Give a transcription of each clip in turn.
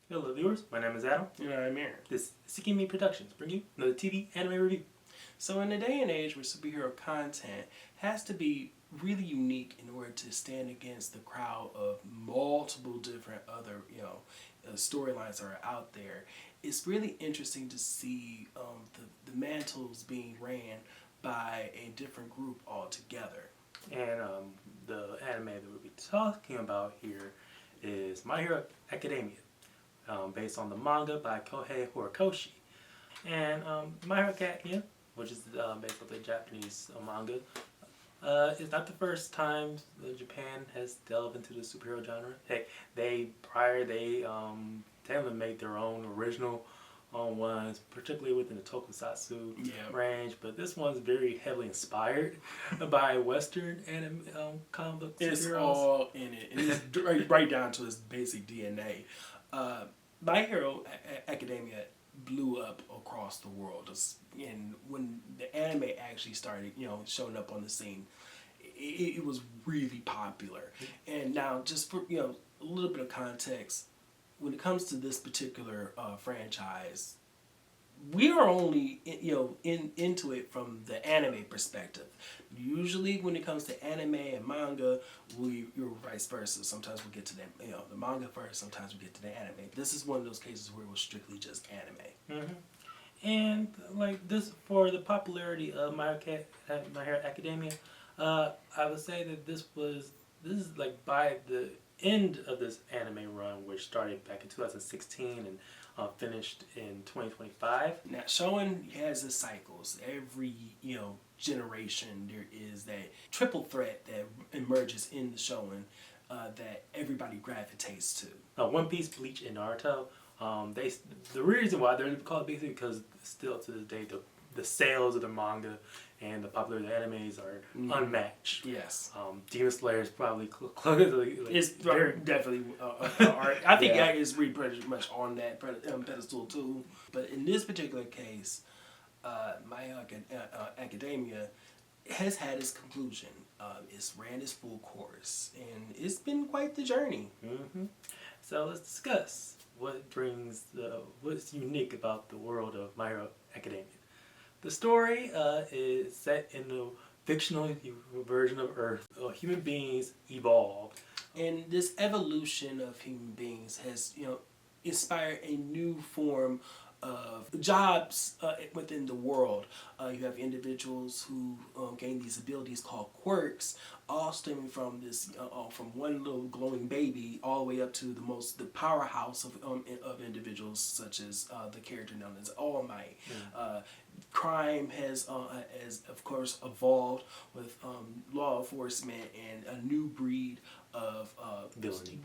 Hello viewers, my name is Adam. And I'm Aaron. This is Seeking Me Productions bring you another TV anime review. So in a day and age where superhero content has to be really unique in order to stand against the crowd of multiple different other, storylines that are out there, it's really interesting to see the mantles being ran by a different group altogether. And the anime that we'll be talking about here is My Hero Academia, based on the manga by Kōhei Horikoshi. And My Hero Academia, which is based on the Japanese manga, is not the first time Japan has delved into the superhero genre. Heck, they tend to make their own original ones, particularly within the tokusatsu range. But this one's very heavily inspired by Western anime comic book superheroes. It's all in it. It's right down to its basic DNA. My Hero Academia blew up across the world, and when the anime actually started, showing up on the scene, it was really popular. And now, just for a little bit of context, when it comes to this particular franchise, we are only into it from the anime perspective. Usually when it comes to anime and manga, you're vice versa. Sometimes we get to the manga first, sometimes we get to the anime. This is one of those cases where it was strictly just anime. Mm-hmm. And like this, for the popularity of My Hero Academia, I would say that this is like by the end of this anime run, which started back in 2016 and finished in 2025. Now, Shonen has its cycles. Every generation, there is that triple threat that emerges in the Shonen that everybody gravitates to. One Piece, Bleach, and Naruto. The reason why they're called basically because still to this day the sales of the manga and the popular animes are unmatched. Yes. Demon Slayer is probably it's definitely art. I think that is really pretty much on that pedestal too. But in this particular case, My Hero Academia has had its conclusion. It's ran its full course, and it's been quite the journey. Mm-hmm. So let's discuss what's unique about the world of My Hero Academia. The story is set in the fictional version of Earth. Human beings evolved. And this evolution of human beings has, inspired a new form of jobs within the world. You have individuals who gain these abilities called quirks, all stemming from this, from one little glowing baby all the way up to the powerhouse of individuals, such as the character known as All Might. Crime has of course evolved with law enforcement and a new breed of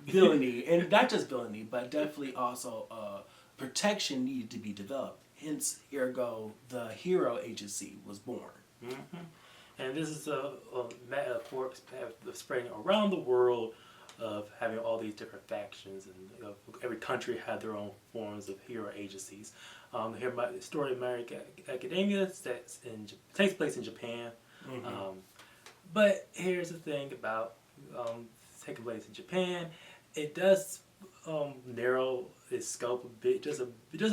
villainy, and not just villainy, but definitely also protection needed to be developed. Hence, ergo, the Hero Agency was born. Mm-hmm. And this is a metaphor spreading around the world of having all these different factions, and every country had their own forms of hero agencies. Here, the story of My Hero Academia takes place in Japan. Mm-hmm. But here's the thing about taking place in Japan. It does narrow its scope a bit, just a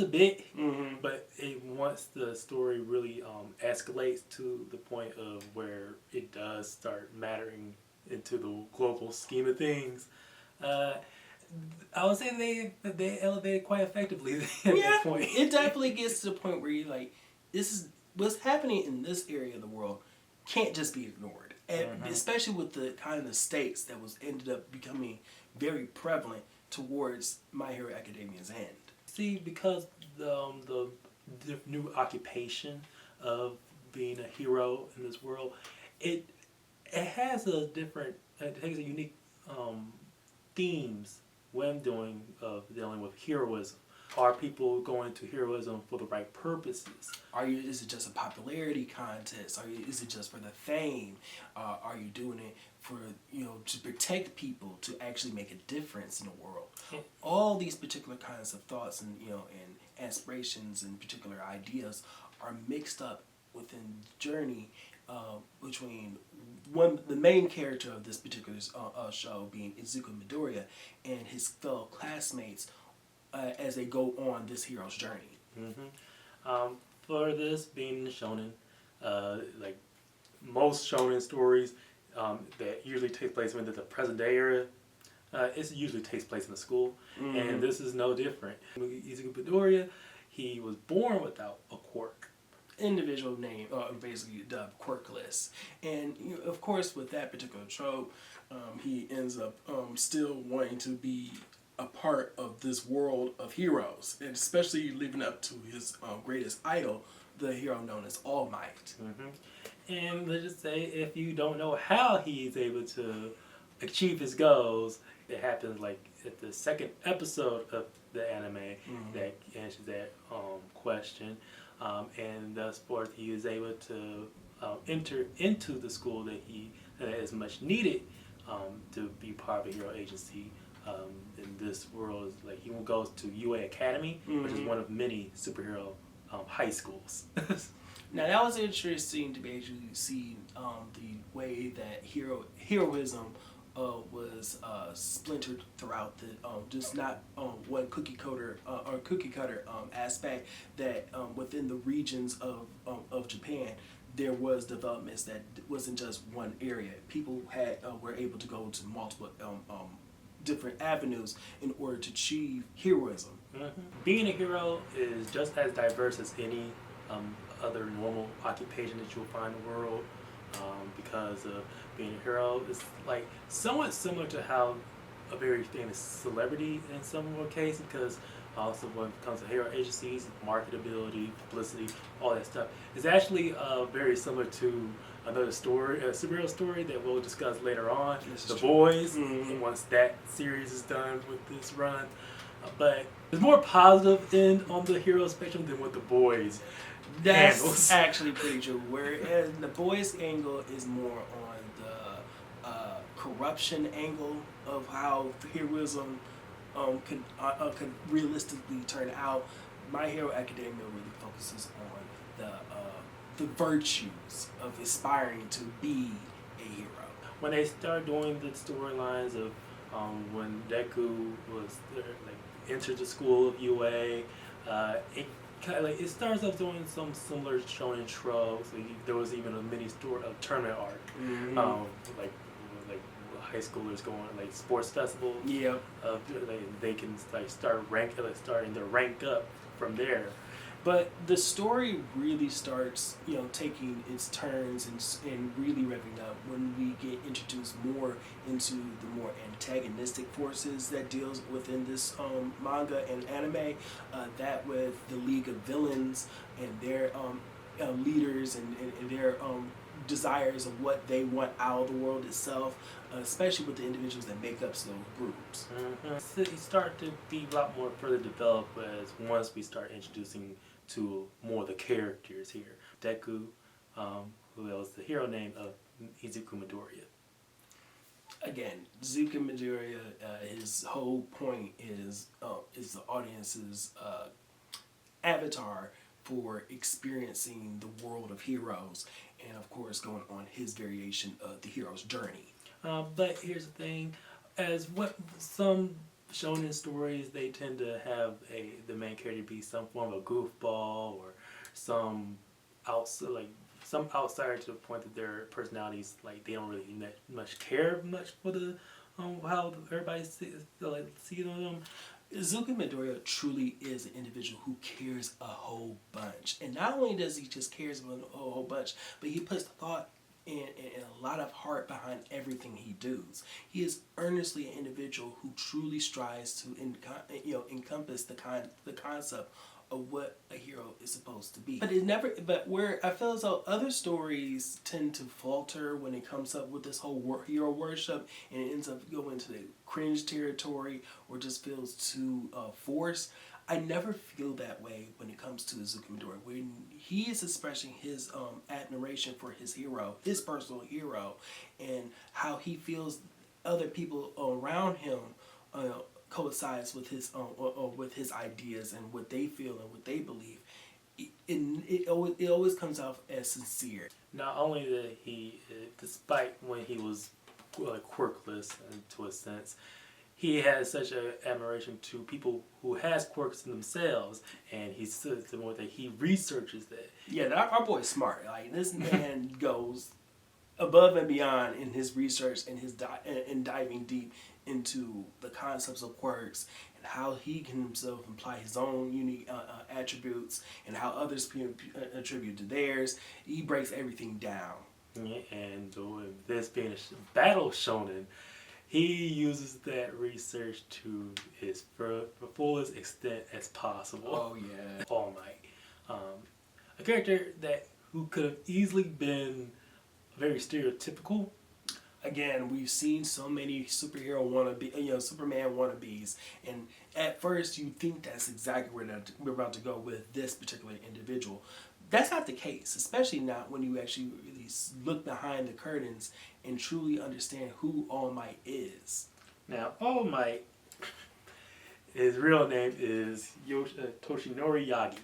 bit. Mm-hmm. But once the story really escalates to the point of where it does start mattering into the global scheme of things, I would say they elevated quite effectively at that point. It definitely gets to the point where you're like, this is what's happening in this area of the world can't just be ignored, and especially with the kind of stakes that ended up becoming very prevalent towards My Hero Academia's end. See, because the new occupation of being a hero in this world, it has it takes a unique themes when dealing with heroism. Are people going to heroism for the right purposes? Is it just a popularity contest? Is it just for the fame? Are you doing it for to protect people, to actually make a difference in the world? All these particular kinds of thoughts and and aspirations and particular ideas are mixed up within the journey between the main character of this particular show being Izuku Midoriya and his fellow classmates as they go on this hero's journey. For this being shonen, like most shonen stories that usually take place in the present day era, it usually takes place in a school, and this is no different. Izuku Midoriya, he was born without a quirk. Individual name, basically dubbed quirkless, and of course with that particular trope, he ends up still wanting to be a part of this world of heroes, and especially living up to his greatest idol, the hero known as All Might. And let's just say, if you don't know how he's able to achieve his goals, it happens like at the second episode of the anime that answers that question. And thus forth, he is able to enter into the school that is much needed to be part of a hero agency. In this world, like he goes to UA Academy, which is one of many superhero high schools. Now that was interesting to basically see the way that heroism was splintered throughout the just not one cookie cutter aspect, that within the regions of Japan there was developments that wasn't just one area. People were able to go to multiple different avenues in order to achieve heroism. Being a hero is just as diverse as any other normal occupation that you'll find in the world, because being a hero is like somewhat similar to how a very famous celebrity in some cases, because also when it comes to hero agencies, marketability, publicity, all that stuff is actually very similar to another story, a superhero story that we'll discuss later on, The Boys, and once that series is done with this run. But there's more positive end on the hero spectrum than what The Boys That's actually pretty true. Whereas The Boys angle is more on the corruption angle of how heroism could realistically turn out. My Hero Academia really focuses on the virtues of aspiring to be a hero. When they start doing the storylines of when Deku was there, like entered the school of UA, it kind of like it starts off doing some similar shonen tropes. Like, there was even a mini story, a tournament arc, like high schoolers going like sports festivals. Yeah. They can like starting to rank up from there. But the story really starts, taking its turns and really revving up when we get introduced more into the more antagonistic forces that deals within this manga and anime. That with the League of Villains and their leaders and their desires of what they want out of the world itself, especially with the individuals that make up those groups. So you start to be a lot more further developed as once we start introducing to more of the characters here. Deku, who was the hero name of Izuku Midoriya. Again, Izuku Midoriya, his whole point is the audience's avatar for experiencing the world of heroes, and of course going on his variation of the hero's journey. But here's the thing, as what some shonen stories, they tend to have the main character be some form of a goofball or some outsider to the point that their personalities, like, they don't really care much for the how everybody sees them. Izuku Midoriya truly is an individual who cares a whole bunch, and not only does he just cares about a whole bunch, but he puts thought and a lot of heart behind everything he does. He is earnestly an individual who truly strives to encompass the concept of what a hero is supposed to be. But where I feel as though other stories tend to falter when it comes up with this whole hero worship, and it ends up going to the cringe territory or just feels too forced. I never feel that way when it comes to Izuku Midoriya. When he is expressing his admiration for his hero, his personal hero, and how he feels other people around him coincides with his ideas and what they feel and what they believe. It always comes off as sincere. Not only did he, the despite when he was quirkless to a sense, he has such an admiration to people who has quirks in themselves, and he says the more that he researches that. Yeah, our boy's smart. Like, this man goes above and beyond in his research and his in diving deep into the concepts of quirks and how he can himself imply his own unique attributes and how others attribute to theirs. He breaks everything down. Yeah, and this being a battle shonen, he uses that research to its fullest extent as possible. Oh yeah, All Might, a character who could have easily been very stereotypical. Again, we've seen so many superhero Superman wannabes, and at first you think that's exactly where we're about to go with this particular individual. That's not the case, especially not when you actually really look behind the curtains and truly understand who All Might is. Now, All Might, his real name is Toshinori Yagi.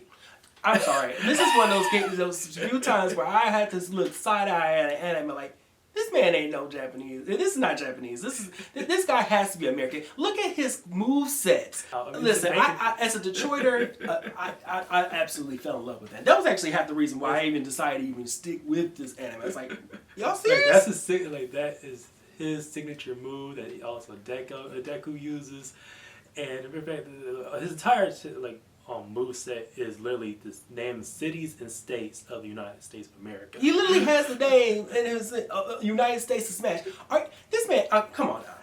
I'm sorry. This is one of those cases, those few times where I had to look side-eye at an anime like, this man ain't no Japanese. This is not Japanese. This guy has to be American. Look at his moveset. Listen, I as a Detroiter, I absolutely fell in love with that. That was actually half the reason why I even decided to even stick with this anime. I was like, y'all serious? That is his signature move that he also Deku uses, and in fact, his entire moveset is literally the name cities and states of the United States of America. He literally has the name in his United States of Smash. This man, come on now.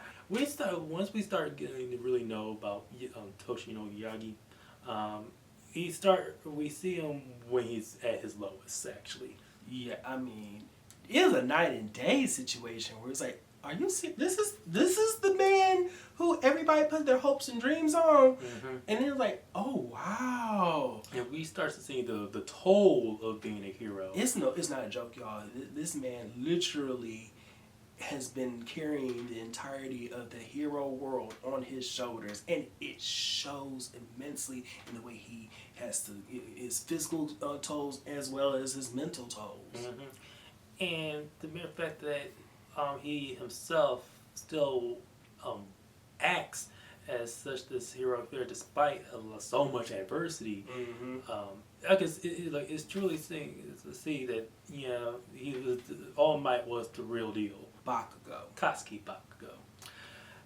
Once we start getting to really know about Toshinori Yagi, we see him when he's at his lowest, actually. Yeah, I mean, it was a night and day situation where it's like, are you serious? This is the man who everybody put their hopes and dreams on, and it's like, oh wow. And we start to see the toll of being a hero. It's not a joke, y'all. This man literally has been carrying the entirety of the hero world on his shoulders, and it shows immensely in the way he has to his physical tolls as well as his mental tolls. And the mere fact that he himself still acts as such this hero figure despite so much adversity. It's truly to see that All Might was the real deal. Bakugo. Katsuki Bakugo.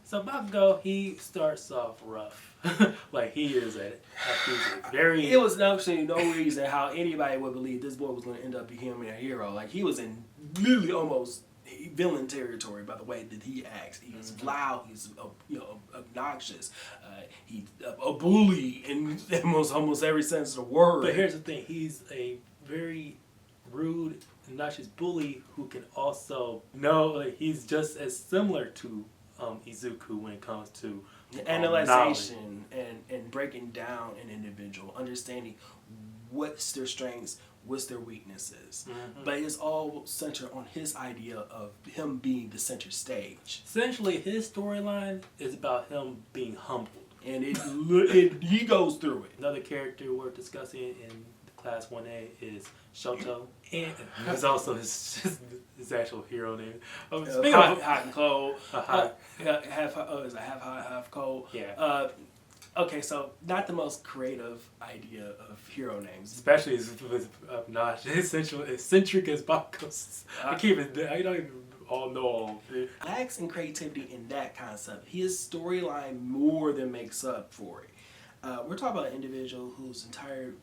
So Bakugo, he starts off rough. He is he's very. It was actually no reason how anybody would believe this boy was going to end up becoming a hero. Like, he was in literally almost villain territory by the way that he acts. He's loud. He's obnoxious. He's a bully in almost every sense of the word. But here's the thing: he's a very rude, obnoxious bully who can also he's just as similar to Izuku when it comes to analyzation and breaking down an individual, understanding what's their strengths, what's their weaknesses. But it's all centered on his idea of him being the center stage. Essentially, his storyline is about him being humbled. And he goes through it. Another character worth discussing in Class 1A is Shoto. And it's also his actual hero name. Speaking of hot and cold, half hot, half cold. Yeah. Okay, so not the most creative idea of hero names, especially with obnoxious, eccentric as Bakugo's. I don't even all know all. Lacks in creativity in that concept. His storyline more than makes up for it. We're talking about an individual whose entire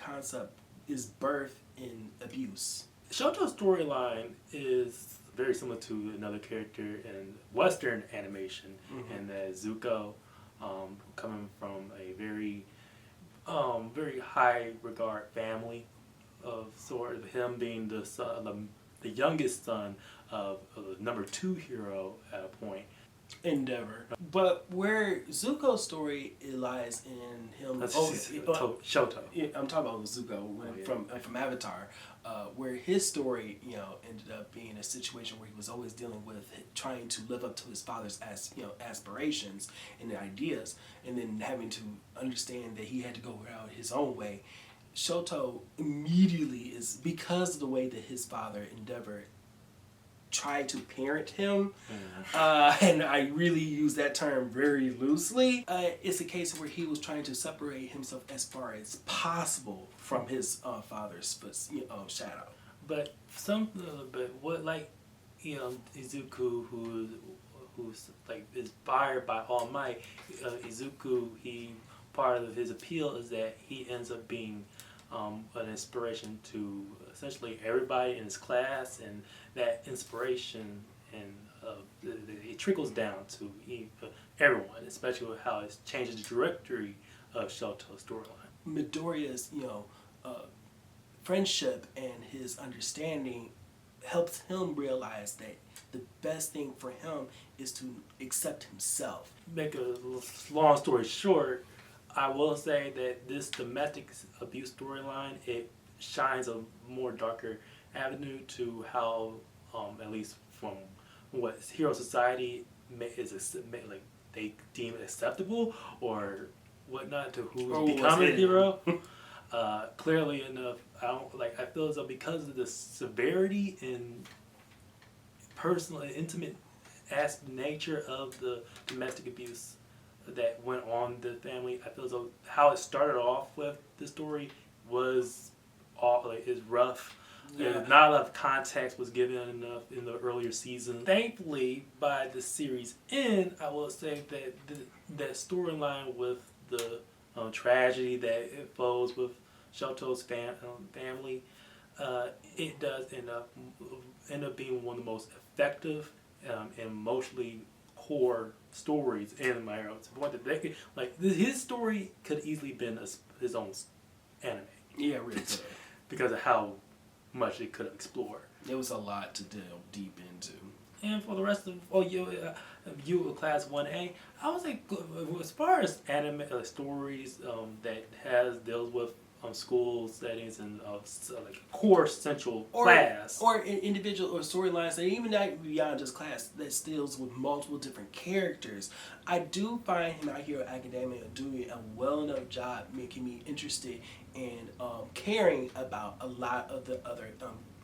concept is birth in abuse. Shoto's storyline is very similar to another character in Western animation, and that Zuko. Coming from a very high regard family of sort of him being the youngest son of the number 2 hero at a point. Endeavor. But where Zuko's story lies in him. Shoto. Yeah, I'm talking about Zuko from Avatar, where his story, ended up being a situation where he was always dealing with trying to live up to his father's aspirations and ideas, and then having to understand that he had to go out his own way. Shoto immediately is, because of the way that his father Endeavor tried to parent him, and I really use that term very loosely. It's a case where he was trying to separate himself as far as possible from his father's shadow. But what, like, Izuku, who's like inspired by All Might, Izuku, part of his appeal is that he ends up being an inspiration to essentially everybody in his class, and that inspiration and it trickles down to everyone, especially with how it changes the trajectory of Shoto's storyline. Midoriya's friendship and his understanding helps him realize that the best thing for him is to accept himself. Make a long story short, I will say that this domestic abuse storyline, it shines a more darker avenue to how, at least from what Hero Society like they deem acceptable or whatnot to who's becoming a hero. Clearly enough, I feel as though because of the severity and personal and intimate nature of the domestic abuse that went on the family, I feel as though how it started off with the story was is rough. Yeah. Not a lot of context was given enough in the earlier season. Thankfully, by the series end, I will say that that storyline with the tragedy that it flows with Shoto's family, it does end up being one of the most effective and emotionally core stories in My Hero. To the point that his story could easily been his own anime. Yeah, it really could. Because of how much it could have explored. There was a lot to delve deep into. And for the rest of you class 1A, I would say as far as anime stories that deals with school settings and like core central class, or individual or storylines that even not beyond just class that deals with multiple different characters. I do find My Hero Academia doing a well enough job making me interested in caring about a lot of the other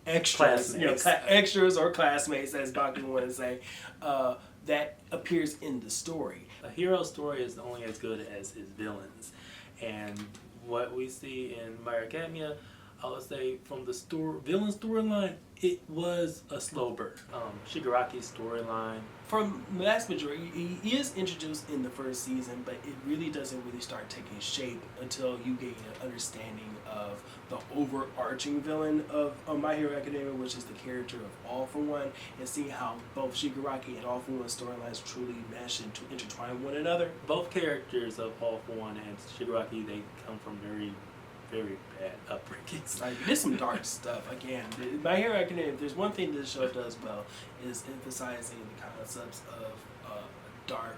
extras, extras or classmates, as Baku want to say, that appears in the story. A hero story is only as good as his villains, and what we see in My Hero Academia, I would say from the villain storyline, it was a slow burn. Shigaraki's storyline, from the vast majority, he is introduced in the first season, but it really doesn't really start taking shape until you gain an understanding of the overarching villain of My Hero Academia, which is the character of All For One, and see how both Shigaraki and All For One storylines truly mesh and to intertwine one another. Both characters of All For One and Shigaraki, they come from very, very bad upbringings. Like, there's some dark stuff. Again, My Hero Academia, if there's one thing this show does well, is emphasizing the concepts of dark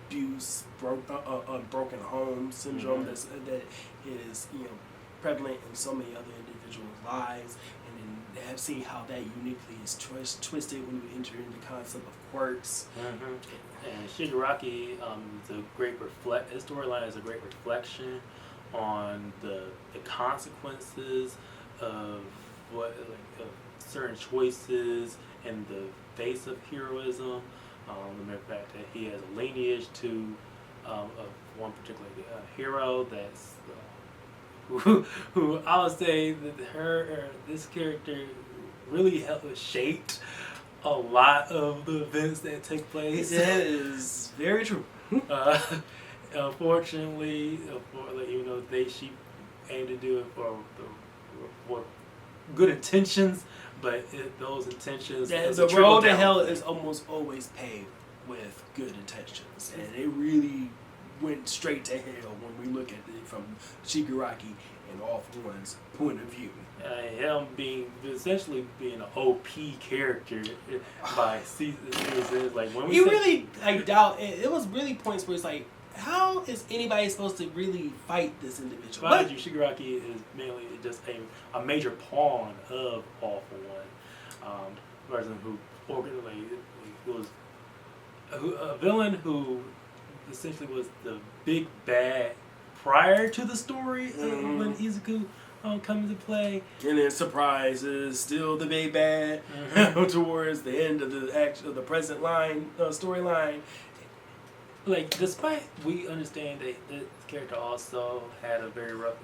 abuse, broken home syndrome that is prevalent in so many other individuals' lives, and then have seen how that uniquely is twisted when you enter into the concept of quirks. And Shigaraki is a great his storyline is a great reflection on the consequences of of certain choices in the face of heroism. The mere fact that he has a lineage to of one particular hero that's who I would say that this character really shaped a lot of the events that take place. That is very true. Unfortunately, even though she aimed to do it for good intentions, but those intentions. The road to hell is almost always paved with good intentions, and it really went straight to hell when we look at it from Shigaraki and All For One's point of view. Him essentially being an OP character by season, like when we really doubt it. It was really points where it's like, how is anybody supposed to really fight this individual? Mind you, Shigaraki is mainly just a major pawn of All For One. Person who was a villain who essentially was the big bad prior to the story when Izuku come into play. And then surprise is still the big bad towards the end of the present line storyline. Like, despite we understand that the character also had a very rough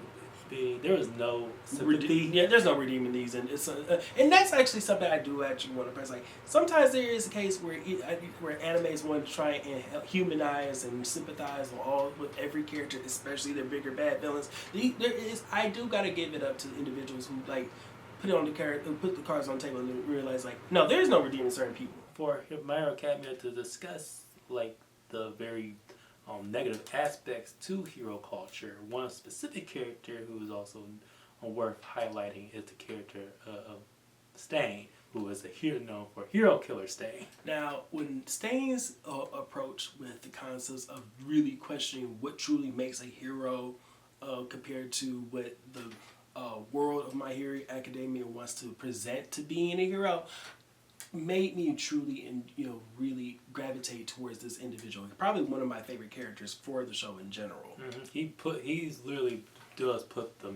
being, there was no sympathy. Yeah, there's no redeeming these, and and that's actually something I do actually want to press. Like sometimes there is a case where where animes want to try and humanize and sympathize with every character, especially their bigger bad villains. I do gotta give it up to individuals who like put it on the character, put the cards on the table, and realize like no, there's no redeeming certain people. For My Hero Academia to discuss like the very negative aspects to hero culture, one specific character who is also worth highlighting is the character of Stain, who is a hero known for hero killer Stain. Now, when Stain's approach with the concepts of really questioning what truly makes a hero compared to what the world of My Hero Academia wants to present to being a hero, made me truly and really gravitate towards this individual. Probably one of my favorite characters for the show in general. He's literally does put the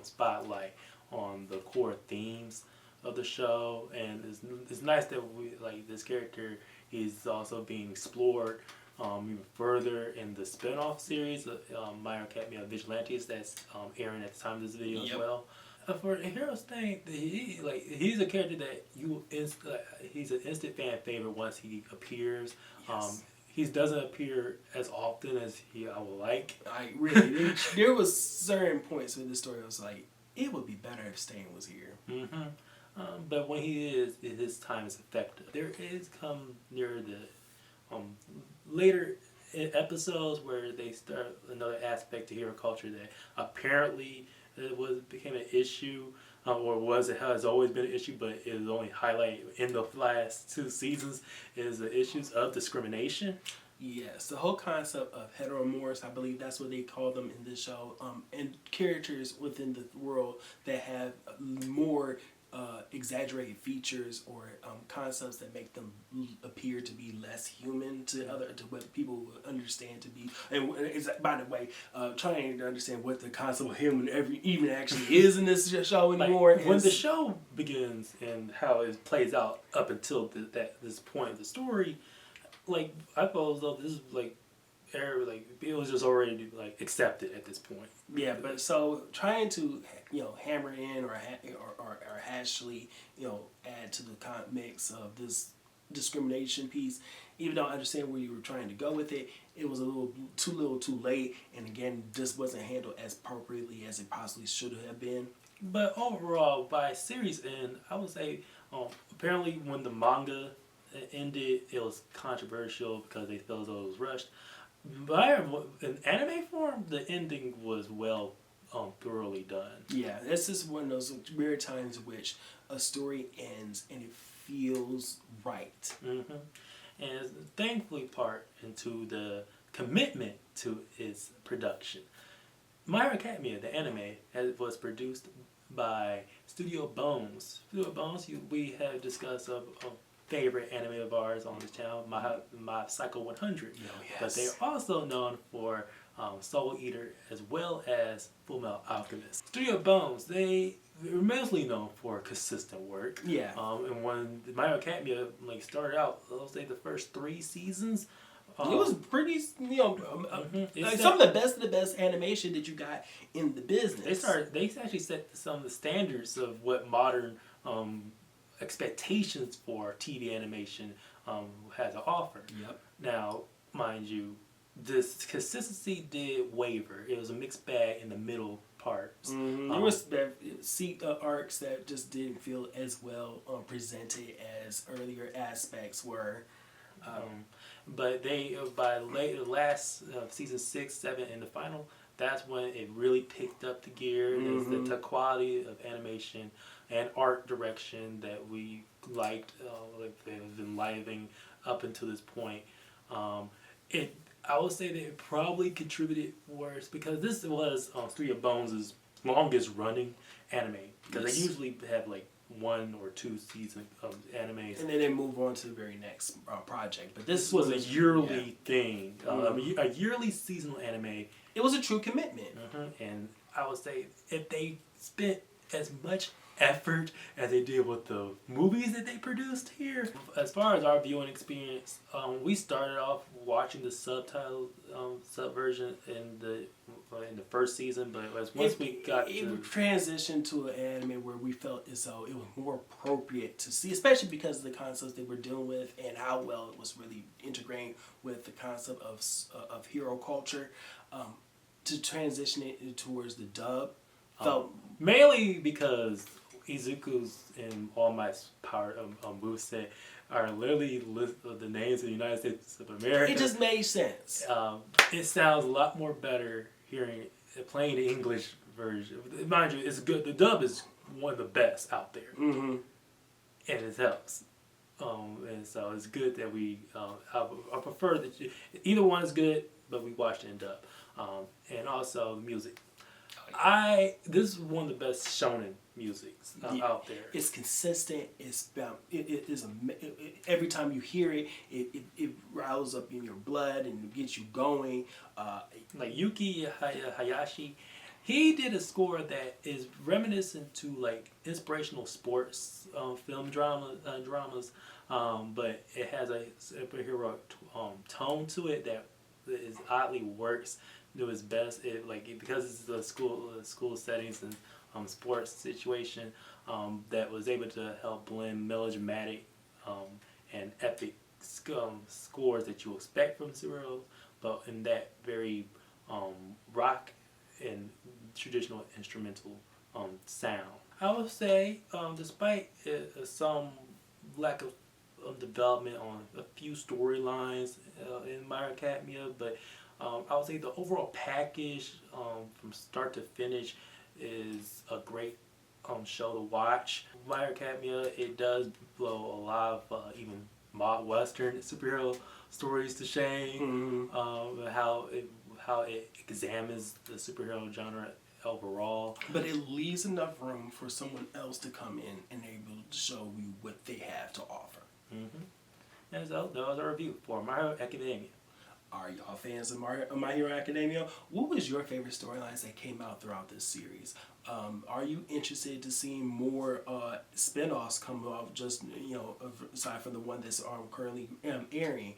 spotlight on the core themes of the show, and it's nice that we like this character is also being explored even further in the spin-off series of My Hero Academia Vigilantes that's airing at the time of this video as well. For Hero Stain, he's a character that he's an instant fan favorite once he appears. Yes. He doesn't appear as often as I would like. I really there was certain points in the story I was like, it would be better if Stain was here. But when he is, his time is effective. There is come near the later episodes where they start another aspect to hero culture that apparently became an issue, it has always been an issue, but it is only highlighted in the last 2 seasons, is the issues of discrimination. Yes, the whole concept of heteromorphs, I believe that's what they call them in this show, and characters within the world that have more exaggerated features or concepts that make them appear to be less human to what people would understand to be. And by the way, trying to understand what the concept of human even actually is in this show anymore. Like, when the show begins and how it plays out up until this point of the story, like I feel as though this is it was just already accepted at this point. Yeah, but so trying to hammer in or actually add to the mix of this discrimination piece, even though I understand where you were trying to go with it, it was a little too late, and again, just wasn't handled as appropriately as it possibly should have been. But overall, by series end, I would say apparently when the manga ended, it was controversial because they felt as though it was rushed. But in anime form, the ending was thoroughly done. Yeah, this is one of those rare times in which a story ends and it feels right. And thankfully part into the commitment to its production. My Hero Academia, the anime, was produced by Studio Bones. Studio Bones, we have discussed a favorite anime of ours on this channel, my Psycho 100. Yes. But they're also known for Soul Eater as well as Fullmetal Alchemist. Studio Bones, they're mostly known for consistent work. Yeah. And when My Hero Academia started out, I'll say the first 3 seasons, it was pretty, like some of the best animation that you got in the business. They actually set some of the standards of what modern expectations for TV animation has to offer. Yep. Now, mind you, this consistency did waver. It was a mixed bag in the middle parts. There was arcs that just didn't feel as well presented as earlier aspects were. But they by last season 6, 7, and the final, that's when it really picked up the gear. The quality of animation and art direction that we liked, have been living up until this point. I would say that it probably contributed worse because this was Studio Bones' longest running anime, because they usually have 1 or 2 seasons of animes, and then they move on to the very next project. But this was a yearly thing, a yearly seasonal anime. It was a true commitment. And I would say if they spent as much effort as they did with the movies that they produced here. As far as our viewing experience, we started off watching the subtitle subversion in the first season, but once we got it to transitioned to an anime where we felt as though it was more appropriate to see, especially because of the concepts they were dealing with and how well it was really integrating with the concept of hero culture. To transition it towards the dub felt mainly because Izuku's and All Might's power moveset are literally the names of the United States of America. it just made sense. It sounds a lot more better playing the English version. Mind you, it's good. The dub is one of the best out there, Mm-hmm. and it helps. And so it's good that I prefer that either one is good, but we watched it in dub. And also the music. This is one of the best shonen musics out there. It's consistent. Every time you hear it, it riles up in your blood and it gets you going. Like Yuki Hayashi, he did a score that is reminiscent to like inspirational sports film dramas, but it has a superhero tone to it that is oddly works to its best. Because it's the school settings and sports situation that was able to help blend melodramatic and epic scores that you expect from superheroes, but in that very rock and traditional instrumental sound. I would say, despite some lack of development on a few storylines in My Hero Academia, but I would say the overall package from start to finish is a great show to watch. My Hero Academia, it does blow a lot of even mob western superhero stories to shame. Mm-hmm. How it examines the superhero genre overall. But it leaves enough room for someone else to come in and able to show you what they have to offer. Mm-hmm. And so that was our review for My Hero Academia. Are y'all fans of My Hero Academia? What was your favorite storylines that came out throughout this series? Are you interested to see more spin-offs come off, just aside from the one that's currently airing?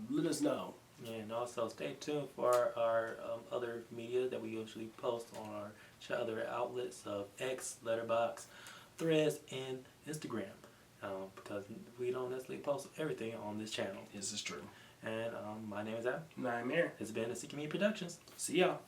Let us know. And also stay tuned for our other media that we usually post on our other outlets of X, Letterboxd, Threads, and Instagram. Because we don't necessarily post everything on this channel. This is true. And my name is Adam. And I'm Aaron. It's been a CKME Productions. See y'all.